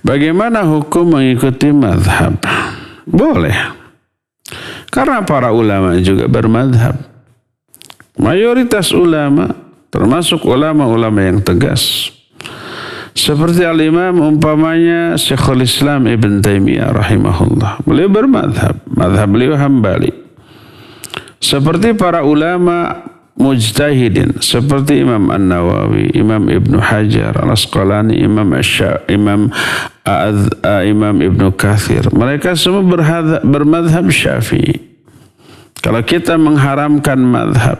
Bagaimana hukum mengikuti mazhab? Boleh. Karena para ulama juga bermazhab. Mayoritas ulama, termasuk ulama-ulama yang tegas. Seperti al-imam umpamanya Syekhul Islam Ibn Taimiyah rahimahullah. Beliau bermazhab. Mazhab beliau Hambali. Seperti para ulama mujtahidin seperti Imam An-Nawawi, Imam Ibn Hajar Al-Asqalani, Imam Ibn Kathir. Mereka semua bermadhab Syafi'i. Kalau kita mengharamkan madhab,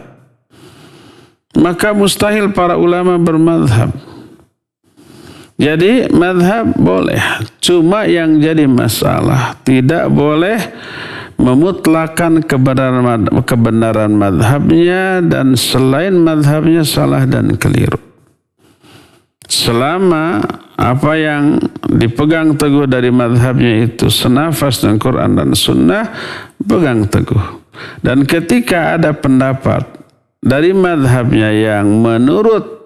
maka mustahil para ulama bermadhab. Jadi madhab boleh, cuma yang jadi masalah tidak boleh memutlakan kebenaran madhabnya dan selain madhabnya salah dan keliru. Selama apa yang dipegang teguh dari madhabnya itu senafas dengan Quran dan Sunnah, pegang teguh. Dan ketika ada pendapat dari madhabnya yang menurut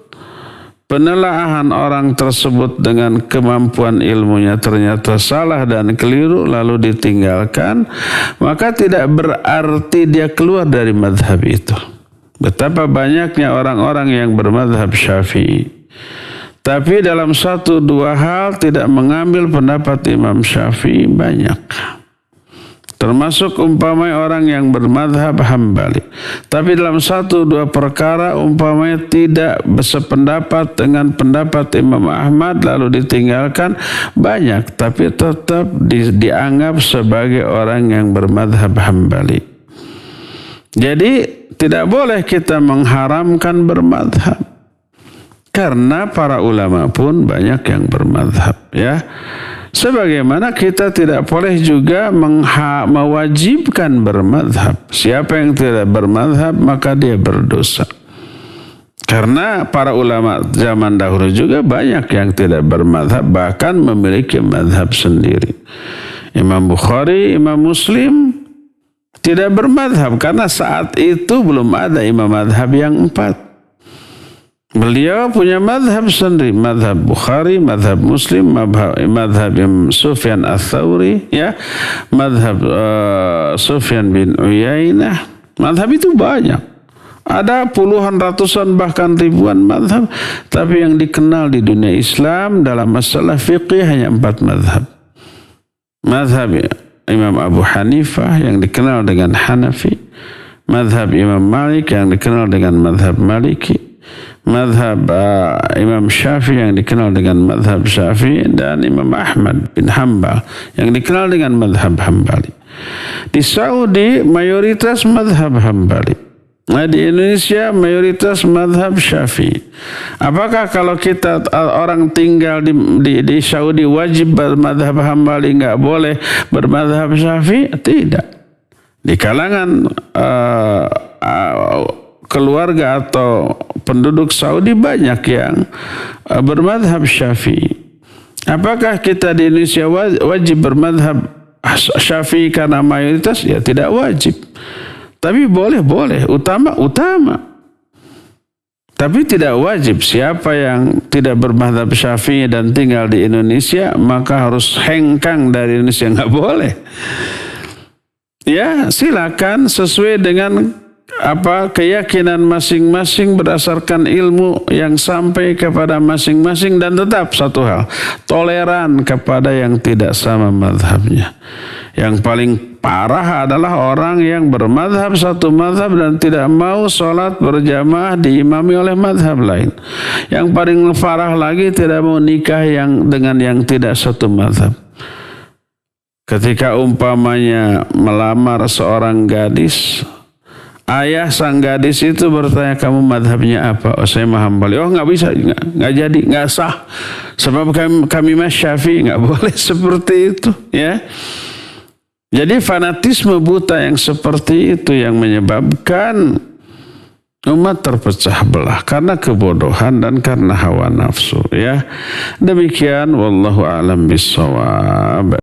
penelaahan orang tersebut dengan kemampuan ilmunya ternyata salah dan keliru lalu ditinggalkan, maka tidak berarti dia keluar dari madhab itu. Betapa banyaknya orang-orang yang bermadhab Syafi'i, tapi dalam satu dua hal tidak mengambil pendapat Imam Syafi'i banyak. Termasuk umpamanya orang yang bermadhab Hambali. Tapi dalam satu dua perkara umpamanya tidak bersependapat dengan pendapat Imam Ahmad lalu ditinggalkan banyak. Tapi tetap dianggap sebagai orang yang bermadhab Hambali. Jadi tidak boleh kita mengharamkan bermadhab. Karena para ulama pun banyak yang bermadhab, ya. Sebagaimana kita tidak boleh juga mewajibkan bermadhab. Siapa yang tidak bermadhab maka dia berdosa. Karena para ulama zaman dahulu juga banyak yang tidak bermadhab, bahkan memiliki madhab sendiri. Imam Bukhari, Imam Muslim tidak bermadhab karena saat itu belum ada imam madhab yang 4. Beliau punya madhab sendiri, madhab Bukhari, madhab Muslim, madhab Sufyan Ats-Tsauri, ya, madhab Sufyan bin Uyainah. Madhab itu banyak. Ada puluhan, ratusan, bahkan ribuan madhab. Tapi yang dikenal di dunia Islam dalam masalah fiqih hanya 4 madhab. Madhab Imam Abu Hanifah yang dikenal dengan Hanafi. Madhab Imam Malik yang dikenal dengan madhab Maliki. Madhab Imam Syafi'i yang dikenal dengan madhab Syafi'i, dan Imam Ahmad bin Hanbal yang dikenal dengan madhab Hambali. Di Saudi mayoritas madhab Hambali. Nah, di Indonesia mayoritas madhab Syafi'i. Apakah kalau kita orang tinggal di Saudi wajib bermadhab Hambali, nggak boleh bermadhab Syafi'i? Tidak. Di kalangan keluarga atau penduduk Saudi banyak yang bermadhab Syafi'i. Apakah kita di Indonesia wajib bermadhab Syafi'i karena mayoritas? Ya tidak wajib. Tapi boleh, utama. Tapi tidak wajib. Siapa yang tidak bermadhab Syafi'i dan tinggal di Indonesia, maka harus hengkang dari Indonesia, nggak boleh. Ya silakan sesuai dengan keyakinan masing-masing berdasarkan ilmu yang sampai kepada masing-masing, dan tetap satu hal, toleran kepada yang tidak sama madhabnya. Yang paling parah adalah orang yang bermadhab satu madhab dan tidak mau sholat berjamaah diimami oleh madhab lain. Yang paling parah lagi tidak mau nikah dengan yang tidak satu madhab. Ketika umpamanya melamar seorang gadis, ayah sang gadis itu bertanya, kamu madhabnya apa? Oh, saya Hambali. Oh, nggak bisa, nggak jadi, nggak sah. Sebab kami Mas Syafi'i, nggak boleh seperti itu, ya. Jadi fanatisme buta yang seperti itu yang menyebabkan umat terpecah belah karena kebodohan dan karena hawa nafsu, ya. Demikian, wallahu a'lam bishawab.